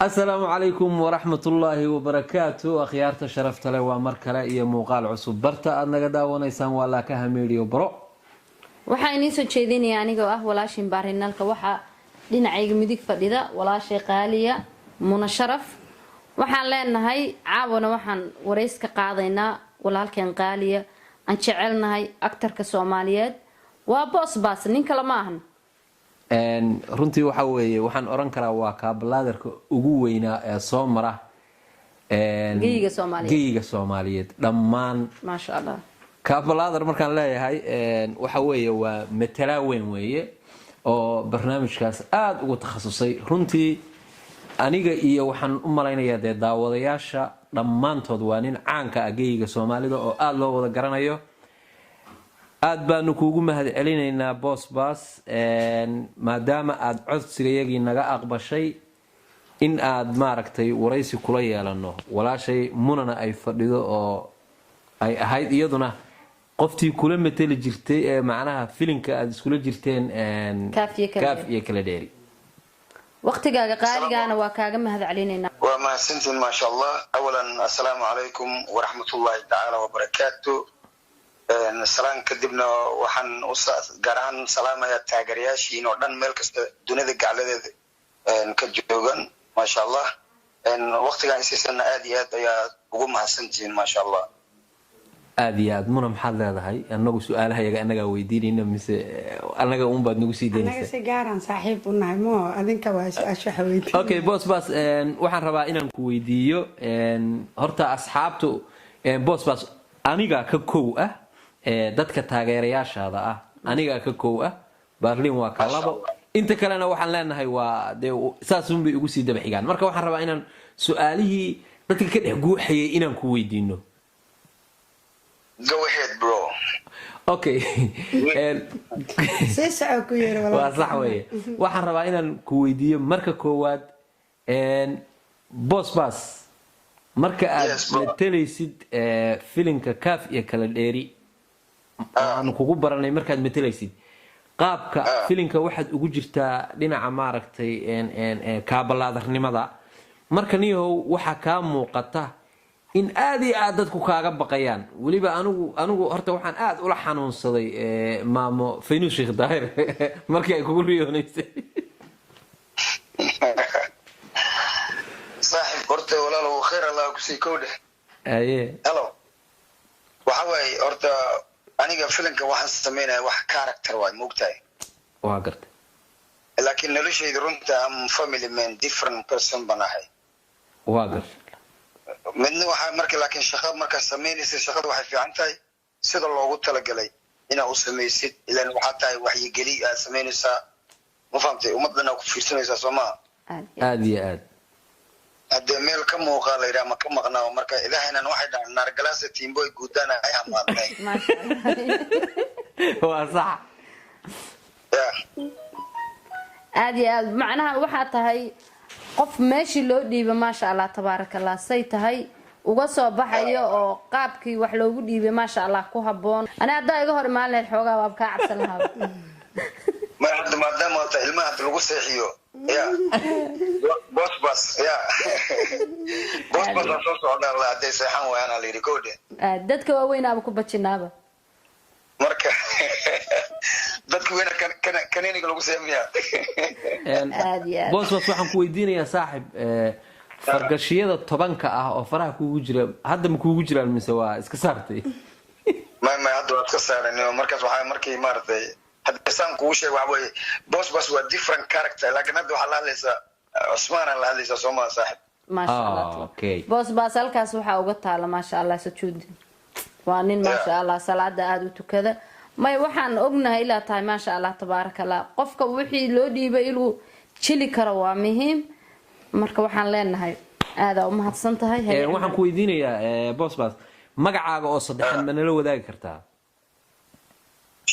السلام عليكم ورحمة الله وبركاته أخيارت شرفت لي ومركلة إيا موقال عصب برتا أدنا قدا ونيسان ولا كهميريو برو waxaa inii soo jeedinaya aniga ah walaashin baarinalka waxa dhinacayga midig fadhida walaashay qaaliya muna sharaf waxaan leenahay caawana waxaan wareys ka qaadaynaa walaalkeen qaaliya aan jecelnahay aktarka Soomaaliyeed waa boss baas nin kale ma ahan runtii waxa weeye waxaan oran karaa waa kaabalaadarka ugu weynaa ee soo mara geyiga Soomaaliyeed dhammaan ma sha Allah kaabalaadar markaan leeyahay waxa weeye waa matala weyn weeye oo barnaamijkaas aad ugu takhasusay runtii aniga iyo waxaan u malaynayaa daawadayaasha dhammaantood waa nin caanka ah geyiga Soomaalida oo aad loo wada garanayo aad baanu kuugu mahad celinaynaa boss baas maadaama aad codsigayagii naga aqbashay in aad maaragtay waraysi kula yeelano walaashay munana ay fadhido oo ay ahayd iyaduna qoftii kula matali jirtay ee macnaha filimka aad iskula jirteen kaaf iyo kala dheeri waqtigaaga qaaligaana waa kaaga mahad celinayna waa mahadsantiin ma sha Allah awalan assalaamu alaykum wa rahmatullahi ta'ala wa barakatuh salaan kadibna waxaan u gaaraan salaamaya taageerayaashiin oo dhan meel kasta dunida gacaladeeda ka joogan ma sha Allah waqtigan isiisana aad iyo aad ayaa ugu mahadsantiin ma sha Allah aad iyo aad muna maxaad leedahay anagu su'aalahayaga anaga weydiinayna mise anaga uun baad nagu sii deynaysaa anaga si gaaran saaxiib u nahay mo adinka waa su'aasha weydiin okay boss baas waxaan rabaa inaan ku weydiiyo horta asxaabtu boss baas aniga ka koow ah dadka taageerayaashaada ah aniga ka koow ah Berlin waa ka labo inta kalena waxaan leenahay waa saas uun bay ugu sii daba xigaan marka waxaan rabaa inaan su'aalihii dadka ka dhex guuxayay inaan ku weydiino go ahead bro okay ku yeero walaal waa sax weeye waxaan rabaa inaan ku weydiiyo marka koowaad boss baas marka aad matalaysid filimka kaaf iyo kala dheeri aan kugu baranay markaad matalaysid qaabka filimka waxaad ugu jirtaa dhinaca maaragtay kaabalaadarnimada marka niyow waxa ka muuqata in aad iyo aad dadku kaaga baqayaan waliba anigu horta waxaan aad ula xanuunsaday maamo Faynus Sheikh Daahir markii ay kugu riyoonaysay saaxiib horta walaalow khayr Allah ku sii kowde hello waxa way horta aniga filimka waxaan sameynaa wax character way moogtahay waa gartay laakiin noloshayda runta am family man different person banahay waa gartay midna waxa markii laakiin shaqo marka sameynaysa shaqada waxay fiican tahay sida loogu talagalay inaad u sameysid ilaan waxa tahay waxyi gali aad sameynaysaa ma fahamtay ummadana ku fiirsanaysaa Soomaa aad iyo aad hadda meel ka muuqaal leeyahay ma ka maqnaa marka ilaahayna waxay dhahan naar galaasa tiimboy guudana ay amaadnay waa sax aad iyo aad macnaha waxa tahay qof meeshii loo dhiibay ma sha Allah tabarakallah say tahay uga soo baxayo oo qaabkii wax loogu dhiibay ma sha Allah ku haboon ana hadda iga hor maalin xoogaa waab ka cabsan lahaa ma hadda maadaama ilmaha lagu seexiyo ya boss baas ya boss baas soo socda la haday seexan waana la yiri koode dadka waaweyn ku bajinaaba marka dadku weena kaniniga lagu seemiya boss waxaan ku weydiinayaa saaxib fargashiyada 10ka ah oo faraha kuugu jira hadda ma kuugu jiraan mise waa iska saartay ma hadda waa iska saaranay markaas waxa markii maartay hadda san ku sheeg waxa way boss waa different character laakiin hadda waxa la hadlaysaa Usmaan la hadlaysaa Soomaa saaxib ma sha Allah okay boss halkaas waxa uga taala ma sha Allah sujuud waa nin ma sha Allah salaada aad u tukada may waxaan ognahay ilaa tahay ma sha Allah tabarakallah qofka wixii loo dhiibay inuu jili karo waa muhiim marka waxaan leenahay aad u mahadsan tahay waxaan ku weydiinayaa boss magacaaga oo saddexan ma nala wadaagi kartaa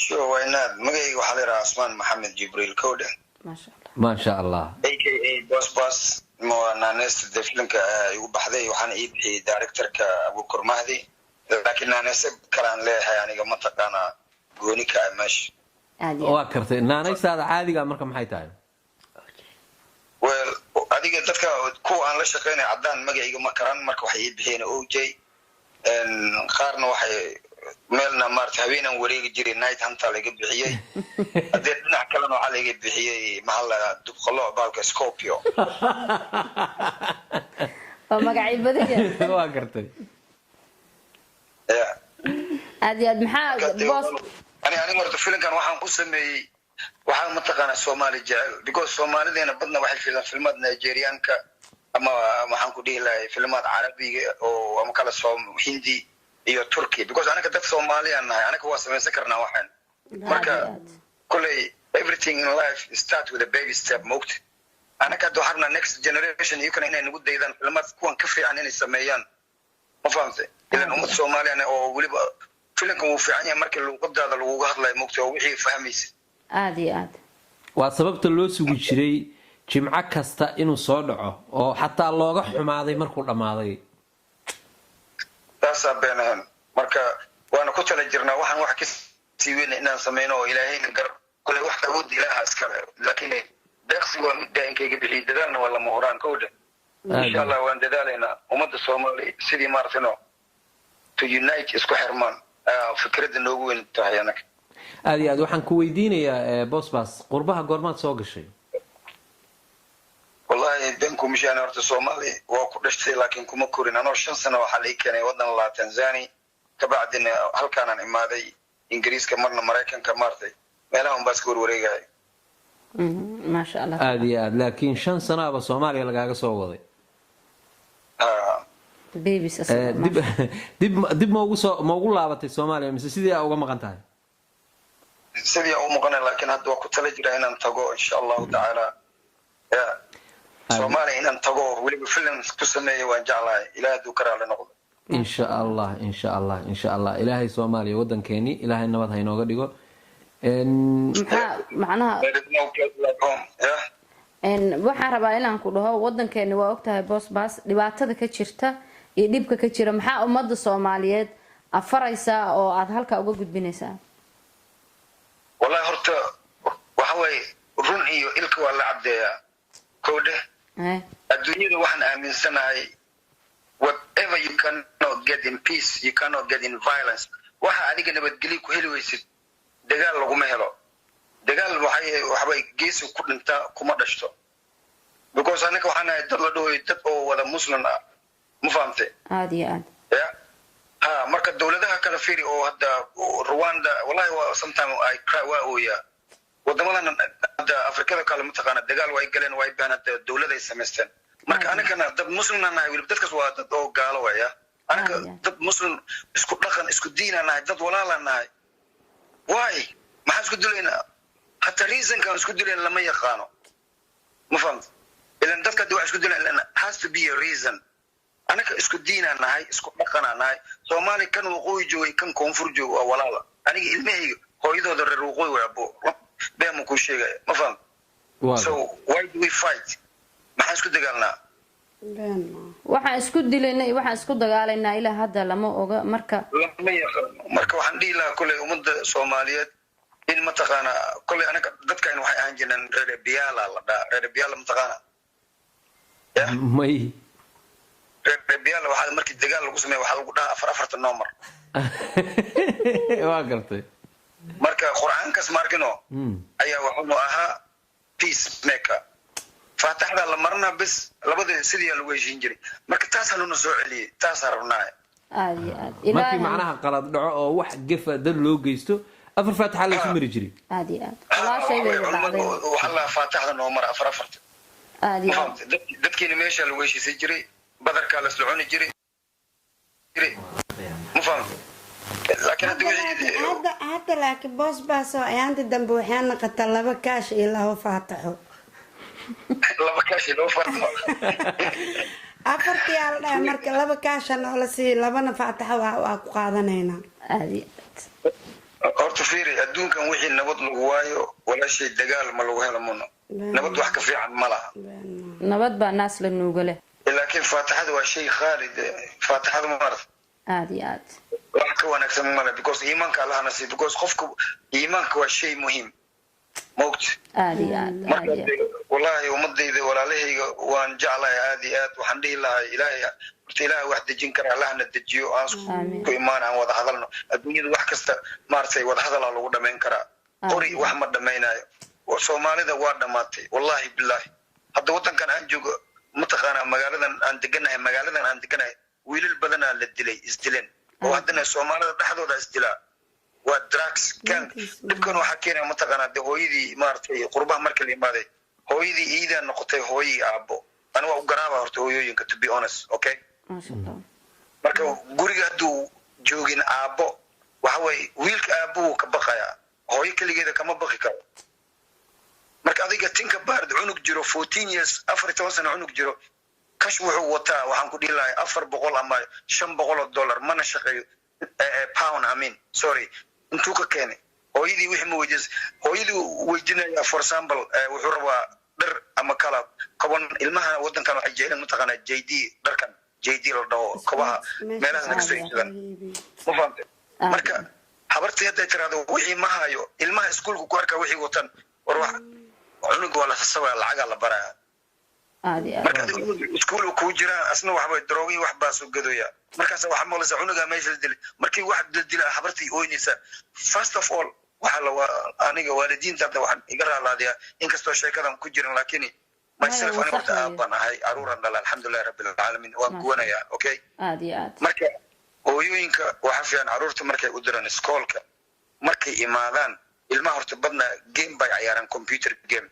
sure why not magayga waxa la yiraahdaa Usmaan Maxamed Jibriil Kowde ma sha Allah aka boss ma naanaysta filimka igu baxday waxaan iibiyay directorka Abu Kurmahdi laakiin naanaysta kalaan leeyahay aniga ma taqaana gooni ka amash waa kartay naanaystaada caadiga marka maxay tahay well adiga dadka kuwa aan la shaqeynay caddaan magacayga ma karan marka waxay ii bixiyeen OJ qaarna waxay meelna maarata haweenan wareegi jiray night hunter laga bixiyey haddee dhinac kalena waxaa laga bixiyey maxaa la dubqalo baalka Scorpio oo magacay badaya waa gartay aad iyo aad maxaa boos ani marta filimkan waxaan ku sameeyey waxaa mataqaanaa Soomaali jecel because Soomaalideena badna waxay filan filmad Nigerianka ama waxaan ku dhihi lahay filmad Carabiga oo ama kala Hindi iyo Turkey because anaka dad Soomaali aan nahay anaka waa samaysan karnaa waxaan marka kulay everything in life start with a baby step moogta anaka waxaan next generation you can inay nagu daydaan filmad kuwan ka fiican inay sameeyaan ma fahamtay ilan ummad Soomaaliyeed oo waliba filimkan uu fiican yahay markii luqadaada lagu hadlayo moogta oo wixii fahmaysa aad iyo aad waa sababta loo sugi jiray jimco kasta inuu soo dhaco oo xataa looga xumaaday markuu dhamaaday taasaa beenahan marka waana ku tala jirnaa waxaan wax ka sii weyn inaan sameyno oo ilaahayna gar kule wax awood ilaaha iskale laakiin deeqsi waa mid daa'inkayga bixiyay dadaalna waa lama horaan kowdha insha allah waan dadaalaynaa ummadda Soomaali sidii maartino to unite isku xirmaan fikradda noogu weyn tahay anaga aad iyo aad waxaan ku weydiinayaa Bosbas qurbaha goormaad soo gashay wallahi danku mishaan horta Soomaali waa ku dhashtay laakiin kuma korin anoo 5 sano waxa la keenay wadan la Tanzania ka bacdina halkaan aan imaaday Ingiriiska marna Mareykanka martay meelaha un baaskoor wareegay ma sha Allah aad iyo aad laakiin 5 sano aba Soomaaliya lagaaga soo waday babies dib ma ugu laabatay Soomaaliya mise sidii uga maqan tahay sidii ugu maqan laakiin hadda waa ku tala jiraa inaan tago insha Allah ta'ala ya Soomaaliya inaan tago waliba film ku sameeyo waan jeclahay ilaahay duu karaale noqdo insha Allah ilaahay Soomaaliya wadankeeni ilaahay nabad ha inooga dhigo macnaha waxaan rabaa inaan ku dhaho wadankeeni waa ogtahay Bosbas dhibaatada ka jirta iyo dhibka ka jira maxaa ummadda Soomaaliyeed afaraysa oo aad halka uga gudbinaysaa wallahi horta waxa way run iyo ilka waa la cabdeeyaa kowde adduunyada waxaan aaminsanahay whatever you cannot get in peace you cannot get in violence waxa adiga nabadgelyo ku heli weysid dagaal laguma helo dagaal waxay geesi ku dhinta kuma dhashto because anaka waxaan ahay dad la dhahoy dad oo wada muslim ah ma fahamtay aad iyo aad marka dawladaha kala fiiri oo hadda Rwanda wallahi sometimes I cry waa ooya wadamadan hadda Afrikada kale mataqaana dagaal way galeen way baanada dawlada ay sameysteen marka anakana dad muslim ah nahay waliba dadkaas waa dad oo gaalo waya anaka dad muslim isku dhaqan isku diin ah nahay dad walaal ah nahay why maxaa isku dilayna hatta reason kan isku dilayna lama yaqaano ma fahamtay ilan dadka dad isku dilayna has to be a reason anaka isku diin ah nahay isku dhaqan ah nahay Soomaali kan waqooyi joogay kan koonfur joogo waa walaal aniga ilmahayga hooyadooda reer waqooyi waa abo beema ku sheegay ma fahamtay so why do we fight maxaa isku dagaalnaa waxaan isku dilaynaa waxaan isku dagaalaynaa ilaa hadda lama oga marka waxaan dhihi lahaa kulay ummadda Soomaaliyeed in mataqaana kulay anaga dadkan waxay ahaan jireen reer biyaala la dhaa reer biyaala mataqaana may reer biyaala waxa markii dagaal lagu sameeyo waxa lagu dhahaa 4 number waa gartay marka quraankaas markino ayaa wuxuu ahaa peace maker faataxda la marna bis labada sidii lagu heshiin jiray marka taas haluna soo celiyay taas rabnaa aad markii macnaha qalad dhaco oo wax gafa dad loo geysto afar faataxa la ismiri jiray aad walaashay bay dhacday waxa la faataxda noo mar 4 aad dadkiina meesha lagu heshiisay jiray badarka la soconi jiray ma fahamtay laakiin hadda laakiin Bosbas oo ayaanta dambe waxaan naqata 2 kaash iyo 2 faataxo 2 kaash iyo 2 faataxo afartii al dhaa marka 2 kaashan oo la sii 2 faataxo waa ku qaadanaynaa aad horta fiiri adduunkan wixii nabad lagu waayo wala shay dagaal ma lagu helo mono nabad wax ka fiican ma laha nabad baa naas la nuuga leh laakiin faataxadu waa shay khaalid faataxadu marad aad wax ka wanaagsan ma laha because iimaanka Allah nasiib because qofku iimaanka waa shay muhiim موت aada iyo aad aada iyo aad والله ومديده ولا لهيga waan jeclahay aad iyo aad waxaan dhihi lahaa ilaahay horta ilaahay wax dejin kara allahna dejiyo aan ku imaan aan wada hadalno adduunyada wax kasta maartay wada hadal lagu dhameyn karaa qori wax ma dhameynayo oo Soomaalida waa dhamaatay wallahi billahi hadda wadankan aan joogo mataqaana magaaladan aan deganahay wiilal badan la dilay isdileen oo haddana Soomaalida dhaxdooda isdilaa waa drugs kan dibkan waxa keenay mataqaana hooyadii maartay qurbaha markii la imaaday hooyadii iida noqotay hooyi aabo ana waa u garaaba horta hooyooyinka to be honest okay mashallah marka guriga haduu joogin aabo waxa way wiilka aabo ka baqaya hooyo kaligeeda kama baqi karo marka adiga tinka baard cunug jiro 14 years 14 sano cunug jiro kash wuxuu wataa waxaan ku dhihi lahaa 400 ama $500 mana shaqeeyo pound I mean sorry intuu ka keenay hooyadii wixii ma weydiis hooyadii weydiinaya for example wuxuu rabaa dhar ama kala kaban ilmaha wadankan waxay jeelan mataqaana JD dharkan JD la dhaho kabaha meelaha naga soo iibsan ma fahamtay marka habartii hadda tiraado wixii ma hayo ilmaha iskuulku ku arka wixii watan war wax cunug wala sabab lacag la baraa aadi marka iskuul ku jira asna waxba daroogi wax baa soo gadoya markaas waxa maqlaysa cunuga meesha dil markii wax dil habartii ooynaysa first of all waxa la aniga waalidiinta hadda waxaan iga raalaadiya inkastoo sheekadan ku jirin laakiin myself ana horta aabban ahay aruuran dhala alxamdulillahi rabbil alamin waan guwanaya okay aadi aad marka hooyooyinka waxa fiican aruurta markay u diraan iskoolka markay imaadaan ilmaha horta badna game bay ciyaaraan computer game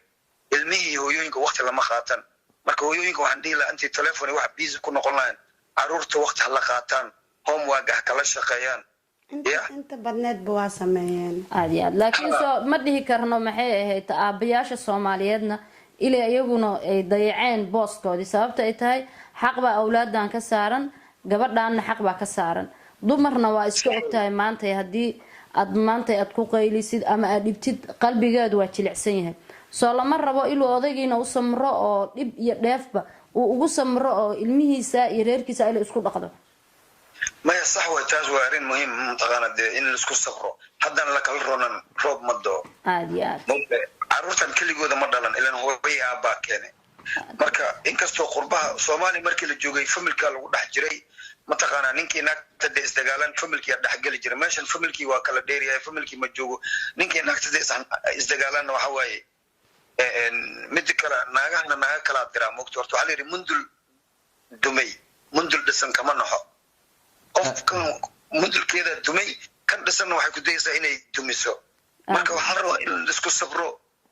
ilmihii hooyooyinka waqti lama qaataan marka hooyooyinka waxaan dhihi lahaa intii telefoon wax busy ku noqon lahayn aruurta waqti hala qaataan homework kala shaqeeyaan inta badneed waa sameeyeen aad iyo aad laakiin soo ma dhihi karno maxay ahayd aabayaasha Soomaaliyeedna ilaa iyaguna ay dayaceen booskoodii sababta ay tahay xaq baa awlaadan ka saaran gabadhaana xaq baa ka saaran dumarna waa iska ogtahay maanta hadii aad ku qaylisid ama aad dhibtid qalbigeedu waa jilicsan yahay soo lama rabo inuu odaygiina u samro oo dhib iyo dheefba uu ugu samro oo ilmihiisa iyo reerkiisa ay isku dhaqdo ما يصح وتاج وارين مهم متقاند إن السكسفرو حتى لك الرونن روب مدو عادي عروتن كل جودة مدلن إلا هو بيا باك يعني مركا إنك استو قربها صومالي مركي الجوجي فملك الوضح جري متقانا نينكي ناك تدي استقالان فملكي يدح جل جري ماشان فملكي واكل ديريا فملكي مجوجو نينكي ناك تدي استقالان وحواي مدكلا ناقا ناقا درا مكتورتو علي مندل دمي مندل دسن كمان نحو qofkan mudulkeeda dumay kan dhisan waxay ku daysaa inay dumiso marka waxa rabo in isku sabro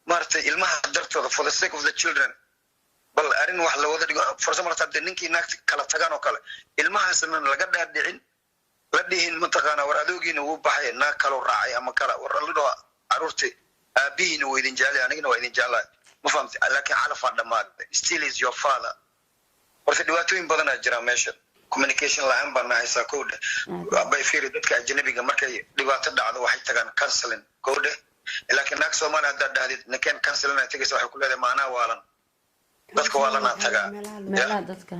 maartay ilmaha dartooda for the sake of the children bal arin wax la wada dhigo for example hadda ninkii naagta kala tagaan oo kale ilmahaasna laga dhaadhicin la dhihin mataqaana war adoogiina uu baxay naag kale raacay ama kala war la dhaw aruurti aabihiina way idin jaalay anigana waa idin jaalay ma fahamtay laakiin xalafa dhamaad still is your father warta dhibaatooyin badan ay jiraan meesha communication laan baan haysaa code bay fiiri dadka ajnabiga markay dhibaato dhacdo waxay tagaan counseling code laakiin naag Soomaali hadda dhahdid nakeen counseling ay tagaysa waxay ku leedahay maana waalan dadka waalana taga meelaha dadka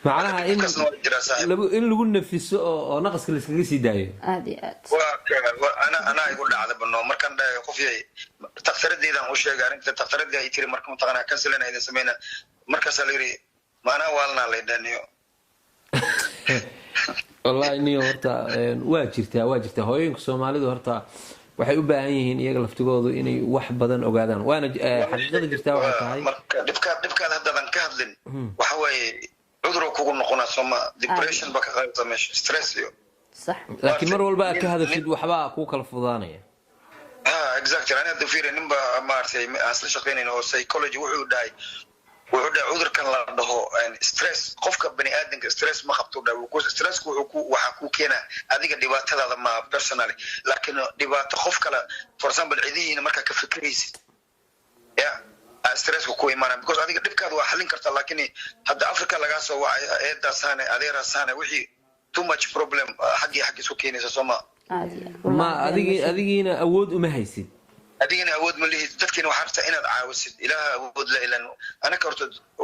macnaha in lagu nafiso oo naqaska la iskaga sii daayo aadi aad ana igu dhacday bano markaan dhahay qof yahay taqtaradeedan u sheegay arinta taqtaradii ay tiri markaan taqana counseling ay sameeyna markaas la yiri maana waalna leedaniyo wallahi niyo horta waa jirtaa hooyinka Soomaalidu horta waxay u baahan yihiin iyaga laftigoodu inay wax badan ogaadaan waana xaqiiqada jirtaa waxa tahay marka dhibka haddan ka hadlin waxa way cudur kugu noqona Soma depression baka qaybta meesha stress iyo صح laakiin mar walba aad ka hadashid waxba ku kala fudaanaya exactly ana fiirin nimba maartay asla shaqeynayno oo psychology wuxuu dhahay cudurkan la dhaho stress qofka bani aadamka stress ma qabto dhaw stress waxa ku keena adiga dhibaatadaada ma personally laakiin dhibaato qof kale for example ciidiina marka ka fikiraysid stress ku imaana because adiga dhibkaada waa xalin kartaa laakiin hadda Afrika laga soo wacay eeda saane adeera saane wixii too much problem xaqi isku keenaysa Soma ma adigiina awood uma haysid adigina awood ma lihid dadkina waxa rabtaa inaad caawisid ilaaha awood la ilan ana ka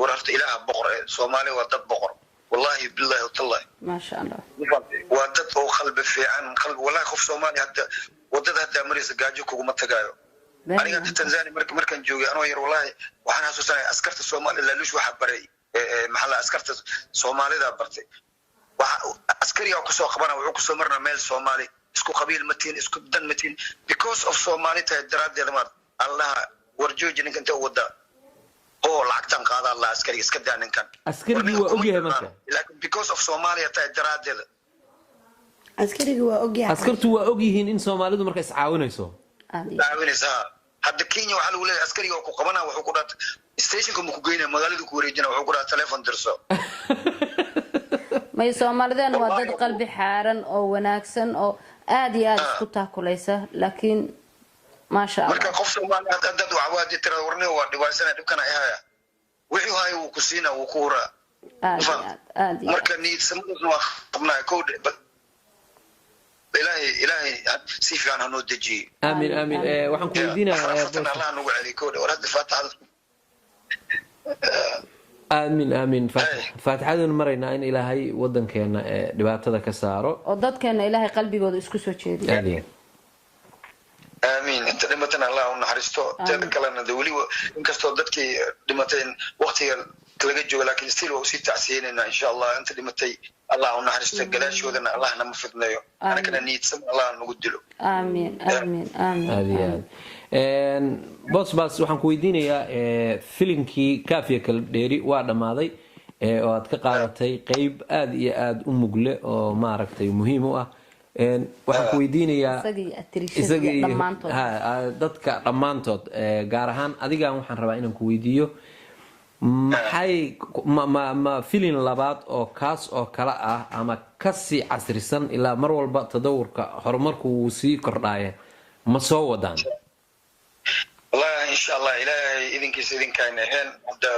wararta ilaaha boqor Soomaali waa dad boqor wallahi billahi tallahi ma sha Allah waa dad oo qalbi fiican qalbi wallahi qof Soomaali hadda wadada hadda maraysa gaajo kuguma tagaayo aniga Tanzania markaan joogay anoo yar wallahi waxaan xasuusanahay askarta Soomaaliya laaluush waxa baray maxalla askarta Soomaalida bartay waxa askariga ku soo qabana wuxuu ku soo marnaa meel Soomaali isku qabiil matiin isku dan matiin because of Somali tahay daraadeeda ma Allah warjooji ninkan inta wada oo lacagtan qaada Allah askariga iska daa ninkan askariga waa ogyahay marka laakiin because of Somalia tahay daraadeeda askariga waa ogyahay askartu waa ogyihiin in Soomaalidu marka is caawinayso caawinaysa hadda Kenya waxa lagu leeyahay askariga oo ku qabana wuxuu ku dhaat stationka ma ku geynaa magaalada ku wareejina wuxuu ku dhaat telefoon dirso may Soomaalidan waa dad qalbi xaaran oo wanaagsan oo aad iyo aad isku taakulaysa laakiin ma sha Allah marka qof Soomaali hadda dad waawadi tira warnay waa dhibaasana dhibkana ay haya wixii hay uu ku siina uu ku hura aad marka niid samada waa qabnaa kood إلهي سيفي أنا نودجي آمين وحن كويدينا الله نقول عليك ورد فاتحة آمين فاتحة مرينا إن إلهي ودن كنا دبعتها كسارة وضد كان إلهي قلبي جود إسكوسو تشيدي آمين أنت دمتنا الله ونحرسته تذكرنا دولي إنك استودتك دمتين وقتي تلقجوا لكن ستيل وسيت تعسيننا إن شاء الله أنت دمتي الله ونحرسته قلاش ودنا الله نمفضنا يو أنا كنا نيت سم الله نقدله آمين هذه بس waxaan ku weydiinayaa filimkii Kaafiya kala dheeri waa dhamaaday oo aad ka qaadatay qayb aad iyo aad u mugle oo maaragtay muhiim u ah waxaan ku weydiinayaa isagii dadka dhamaantood gaar ahaan adiga waxaan rabaa inaan ku weydiiyo maxay ma filin labaad oo kaas oo kala ah ama ka sii casrisan ilaa mar walba tadawurka horumarku uu sii kordhaaya ma soo wadaan والله إن شاء الله إلهي إذن كان هين هذا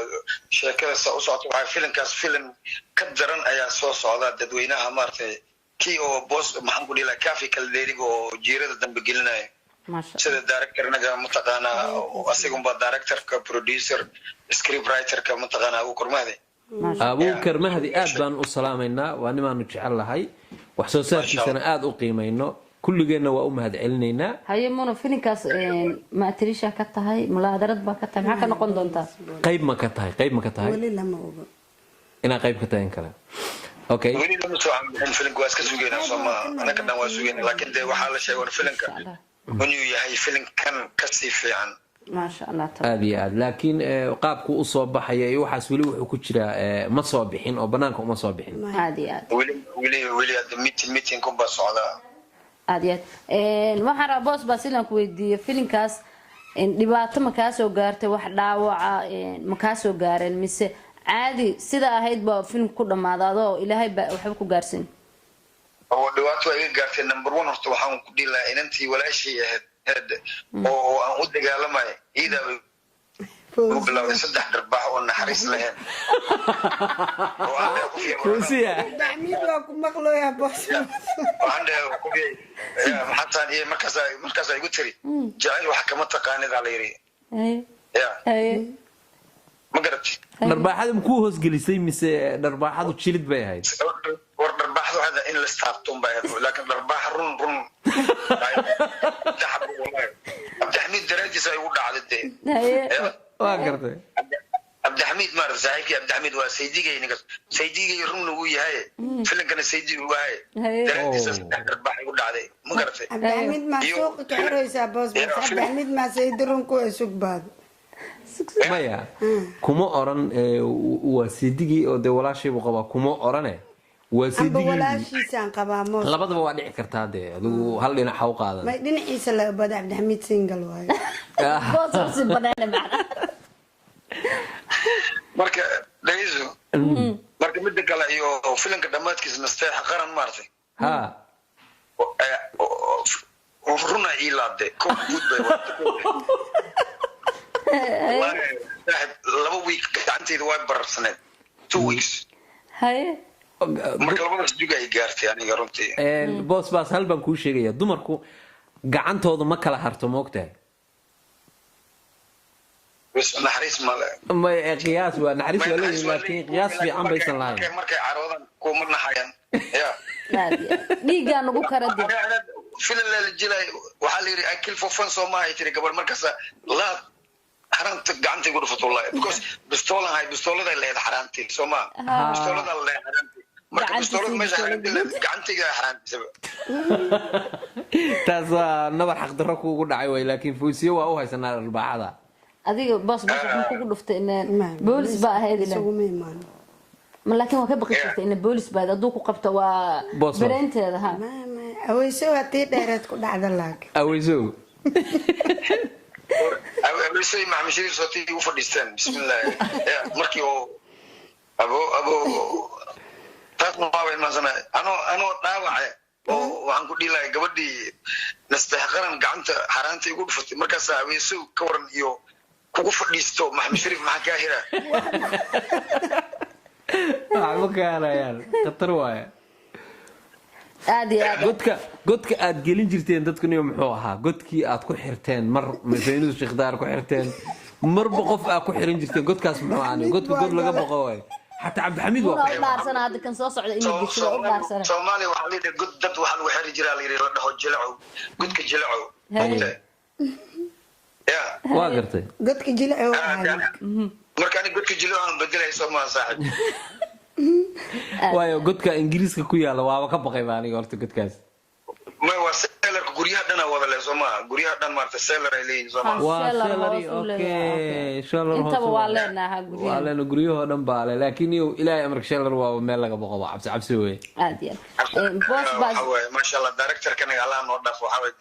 شكل صوت وعي فيلم كاس فيلم كدرن أيا صوص على تدوينها مرتي كي أو بوس محمود إلى كافي كالديري أو جيرة دم بقلنا ما شاء الله سيد الدايركتور نجا متقانا وأسيقهم بالدايركتور كبروديوسر سكريب رايتر كمتقانا أبو كرمهدي أبو كرمهدي آدبان والسلامينا وأنا ما نجعل لهاي وحسوسات سنة آد أقيمينه كل جينا وأمهد علينا هاي منو فينكاس ما تريشة كتهاي ملاحظات بكتها معك نقول دونتا قيب ما كتهاي ولي لما أقول أنا قيب كتهاي كلام أوكي ولي لما سو عم فيلم كواس كسوجينا سما أنا كنا واسوجينا لكن ده وحال شيء ورفيلم كان ونيو يهاي فيلم كان كسيف يعني ما شاء الله هذه لكن قابك أصاب بحياة يوحس ولي وحكتشرا مصابحين أو بنانكم مصابحين هذه ولي ميتين كم بس على aad waxaan rabaa boos baa sidan ku weydiiyay filimkaas dhibaato ma ka soo gaartay wax dhaawaca ma ka soo gaareen mise caadi sida ahayd baa film ku dhamaado ilaahay baa waxba ku gaarsin oo dhibaato ay gaartay number 1 horta waxaan ku dhilaa inantii walaashii ahayd oo aan u dagaalamay ida وبلا صدح درباح ونحرس لهن كوسيا دعمي لكم مقلو يا بوس وعنده كوبي حتى هي مركز يقول تري جعل وحكمة تقانيد على يري اي ما قربت درباحه مكو هوس جلسي مس درباحه تشيلد باي هاي ورباحه هذا ان الاستعطم باي لكن درباح رن دحب والله عبد الحميد درجه سيقول على الدين واقرتي عبد الحميد مار زايك عبد الحميد وسيديغي نقص سيديغي رن uu yahay filan kana saydigu waay dartiisa saddex darbax igu dhacday ma garatay عبد الحميد ما سوق كحريسا بوس بس عبد الحميد ما سيدرون كو اسوق بعد maya kuma oran waa sidigi oo de walaashay buu qabaa kuma orane waa sidigi walaashiisaan qabaa moos labadaba waa dhici kartaa de adigu hal dhinac xaw qaadan ma dhinaciisa la bad عبد الحميد single waay boos si badana macna marka dhayso marka mid kale iyo filanka dhamaadkiisa nasteexa qaran maartay ha runa ilaade ko guud bay laba week gacanteedu way bararsaneed 2 weeks hay marka labadaas duga ay gaartay aniga runtii boos baas hal baan kuu sheegaya dumarku gacantooda ma kala harto moogtahay بس نحريس مال ما قياس ونحريس ولا لكن قياس في عم بيسن لاين markay carodan ku marna hayaan ya dhiiga nagu kara dib filan la jilay waxa la yiri I kill for fun Soomaa ay tiri gabar markaas la xaranta gacanta ugu dhufato wallahi because bistoolan hay bistoolada leedahay xarantii Soomaa bistoolada leedahay xarantii marka bistoolada meesha gacantiga xarantii taas waa nabar xaq darro kuugu dhacay way laakiin fuusiyo waa u haysanaa arbaaxada adiga boos wuxuu kugu dhuftay in boolis baa ahayd ilaa ma laakiin waa ka baqi jirtay in boolis baa aduu ku qabto waa bareenteeda ha aweyso waa tii dheereed ku dhacda laag aweyso maxamed shariif sootii u fadhiisteen bismillah markii oo abo taas ma way maasana ano dhaawace oo waxaan ku dhiilay gabadhii nastaxqaran gacanta xaraanta igu dhufatay markaas aweyso ka waran iyo kugu fadhiisto maxamed shariif maxaa ka hira ma kaanayaan khatar waaye aad iyo aad godka aad gelin jirteen dadkuniyo muxuu ahaa godkii aad ku xirteen mar masaynidu sheekhdar ku xirteen marba qof aad ku xiran jirteen godkaas muxuu ahaa godka god laga boqo way حتى عبد الحميد waa u dhaarsana hadda kan soo socda inuu gasho u dhaarsana Soomaali waxa la yiraahdaa god dad waxa lagu xiri jiraa la yiraahdo dhaho jilaco godka jilaco ya waa gartay godka jilaco markaan godka jilaco aan bedelay Soomaali saaxib waayo godka Ingiriiska ku yaala waaba ka baqay baan aniga horta godkaas ma waa seelarka guryaha dhan wada leh Soomaali guryaha dhan maarta seelar ay leeyihiin Soomaali waa seelari okay seelar inta waa leenahay guryaha waa leena guryaha dhan baa leh laakiin ilaahay amarka seelar waa meel laga baqo cabsi way aad iyo boss bas ma sha Allah director kan Allah noo dhaaf waxa way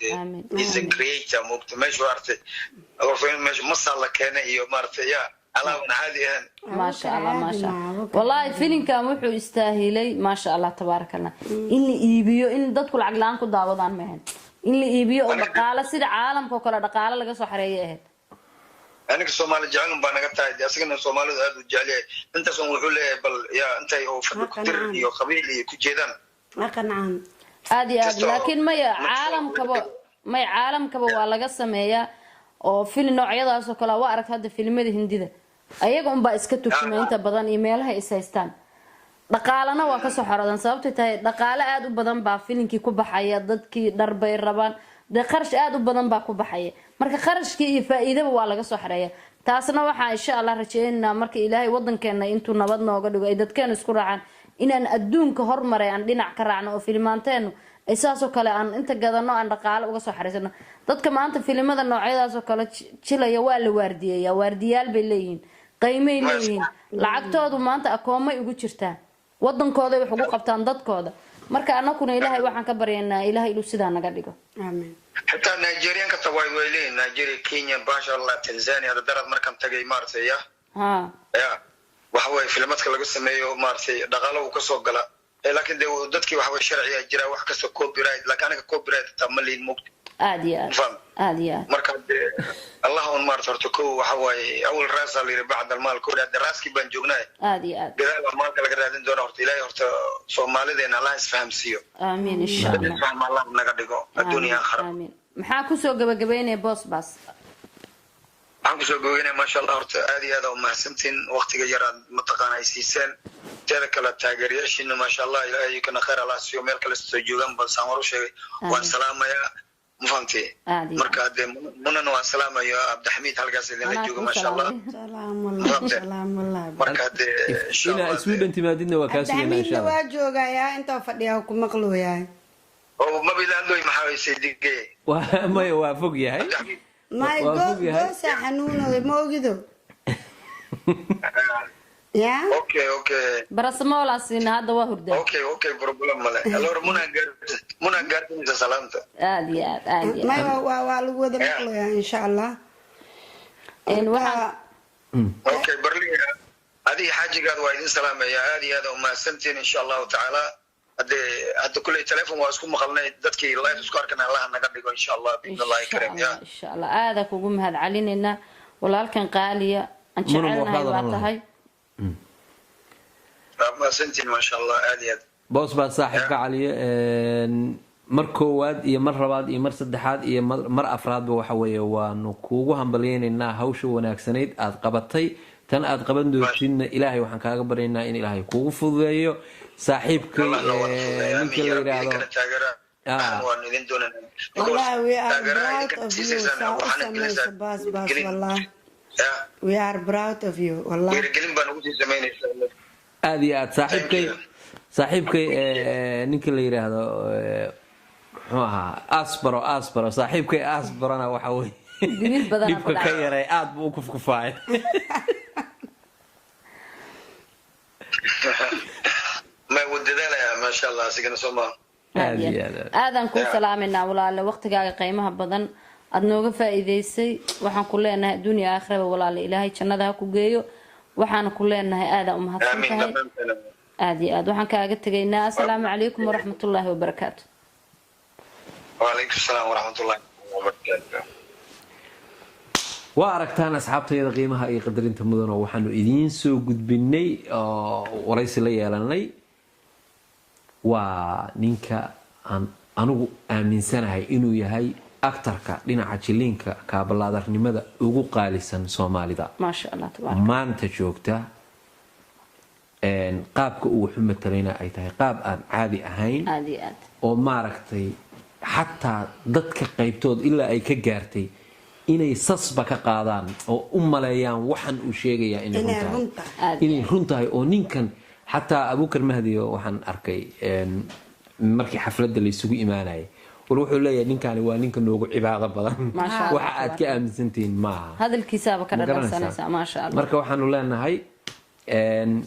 is a creator moogta meesha artay awrfeen meesha masala keena iyo maarta ya alaabna caadi ah ما شاء الله ما شاء الله والله فيلم كان وحو يستاهلي ما شاء الله تبارك الله إن اللي يبيو إن ضدك العقلان كود داودان مهن إن اللي يبيو دقالة سيد عالم كوكلا دقالة لقى صحرية هاد أنا كسومالي جعلهم بانقطع دي أسكن الصومالي هذا الجالية أنت سومحوا لي بل يا أنت يو فكر يو قبيلي كجيدان ما قنعان هذه لكن ما عالم كبا ولا قسمية أو فيلم نوعية ذا سكلا وأرك هذا فيلم ده هندي ده ayaga un baa iska turjumaynta badan iyo meelaha is haystaan dhaqaalana waa ka soo xaradan sababtoo tahay dhaqaale aad u badan baa filimkii ku baxaya dadkii dharbay rabaan qarash aad u badan baa ku baxaya marka qarashkii iyo faa'iidaba waa laga soo xareeyaa taasna waxaa insha Allah rajaynaynaa marka Ilaahay wadankeena intuu nabad nooga dhigo ay dadkeena isku raacaan inaan adduunka hormaray aan dhinac ka raacno oo filmaanteenu ay saasoo kale aan inta gadano aan dhaqaale uga soo xareysano dadka maanta filimada noocyadaas oo kale jilaya waa la waardiyeeyaa waardiyaal bay leeyihiin qiimay leeyihiin lacagtoodu maanta akoomay ugu jirtaan wadankooda wax ugu qabtaan dadkooda marka anakuna Ilaahay waxaan ka baryaynaa Ilaahay inuu sidaa naga dhigo aamin hatta Nigerian ka tawaay weeyleen Nigeria Kenya basha Allah Tanzania darad markan tagay maartay ya waxa way filmadka lagu sameeyo maartay dhaqaalo uu ka soo gala laakiin dadkii waxa way sharciga jira wax kasta copyright laakiin anaga copyright tamaliin mugti عادي marka Allahun martarto ko waxa way awal raas ali baad almaal ko hada raaski baan joognaa عادي bilaal maalka laga raadin doono horta Ilaahay horta Soomaalideena Allah isfahamsiyo aamin insha Allah Allah naga dhigo adduunka akhir aamin maxaa ku soo gabagabeynay boss bas waxaan ku soo gabagabeynay ma sha Allah horta aad iyo aad u mahadsantiin waqtiga yaraad mataqaanay siiseen teeda kala taageerayaashiina ma sha Allah Ilaahay kana khayr Allah siiyo meel kale soo joogan bal saamaro sheegay waan salaamaya مفهمتي مركا منن والسلام يا عبد الحميد halkaas idin la joogo ma sha Allah salaam Allah marka in sha Allah Sweden timaadina waa kaas weeyna insha Allah waa joogaya inta fadhiya ku maqlooyaa oo ma bilaandoy maxaa way sidigay waa fog yahay my god sa xanuuno ma ogido ya okay barasmool asina hadda waa hurdaa okay problem male alors muna gaartay salaamta aad iyo aad ma waa lagu wada maqlayaa insha Allah okay barliga adii xaajigaad waa idin salaamaya aad iyo aad u mahadsantiin insha Allah taala hadda kulay telefoon waa isku maqalnay dadkii live isku arkana Allah naga dhigo insha Allah billahi kareem ya insha Allah aad kugu mahad calinayna walaalkan qaaliya aan jecelnahay waa tahay ما سنتين ما شاء الله عادي boos baa saaxiibka caliye mar koowaad iyo mar labaad iyo mar saddexaad iyo mar afraadba waxa weeye waanu kuugu hambalyeynaa hawsha wanaagsanayd aad qabatay tan aad qaban doontina Ilaahay waxaan kaaga baryaynaa in Ilaahay kuugu fududeeyo saaxiibkay ninka la yiraahdo waan idin doonana والله we are proud of you سامسة باس والله we are proud of you والله dhiirigelin baan ugu sii samaynaysaa aad iyo aad saaxiibkay ninka la yiraahdo muxuu ahaa asbaro saaxiibkay asbarana waxa weeye dhibka ka yaray aad buu u kufkufaay ma wadadaalaya ma sha Allah sigana Soomaa aadan ku salaaminaa walaale waqtigaaga qiimaha badan aad nooga faa'iideysay waxaan ku leenahay dunya aakhirada walaale ilaahay jannada ha ku geeyo waxaan ku leenahay aad u mahadsantahay aad iyo aad waxaan kaaga tagaynaa assalaamu calaykum waraxmatullaahi wabarakaatu wa alaykum asalaam waraxmatullaahi wabarakaatu waa aragtaan asxaabtayda qiimaha iyo qadarinta mudan oo waxaanu idiin soo gudbinay oo waraysi la yeelanay waa ninka aan anigu aaminsanahay inuu yahay aktarka dhinaca jiliinka kaabalaadarnimada ugu qaalisan Soomaalida maasha Allah tabaaraka maanta joogta qaabka uu wuxuu matalayna ay tahay qaab aan caadi ahayn oo maaragtay xataa dadka qaybtood ilaa ay ka gaartay inay sasba ka qaadaan oo u maleeyaan waxan uu sheegaya inay runtahay oo ninkan xataa Abuukar Mahdi waxaan arkay markii xafladda la isugu imaanayay wuxuu leeyahay ninkani waa ninka noogu cibaado badan waxa aad ka aaminsantiin maaha hadalkiisaba ka dhadhansanaysa ma sha Allah marka waxaanu leenahay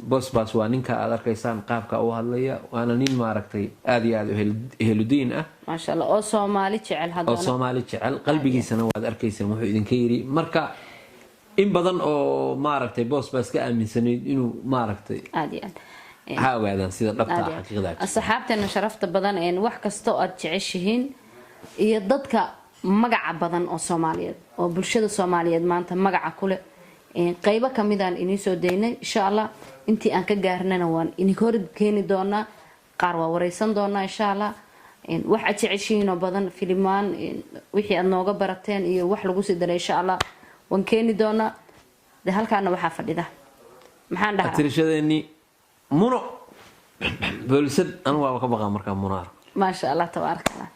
boss waa ninka aad arkaysaan qaabka uu hadlaya waana nin maaragtay aad iyo aad ehludiin ah ma sha Allah oo Soomaali jecel hadana oo Soomaali jecel qalbigiisana waad arkaysaan wuxuu idinka yiri marka in badan oo maaragtay boss ka aaminsanayd inuu maaragtay aad iyo aad hawaadan sida dhabta xaqiiqada asxaabteena sharafta badan ee wax kasto aad jeceshihiin iyo dadka magaca badan oo Soomaaliyeed oo bulshada Soomaaliyeed maanta magaca kule qaybo kamidaan inii soo deynay insha Allah intii aan ka gaarnana waan inii hor keeni doonaa qaar waa wareysan doonaa insha Allah wax aad jeceshihiin oo badan filmaan wixii aad nooga barateen iyo wax lagu sii daray insha Allah waan keeni doonaa halkaana waxa fadhida maxaan dhahaa tirashadeeni muno بولسد أنا وأبغى مركب منار ما شاء الله تبارك الله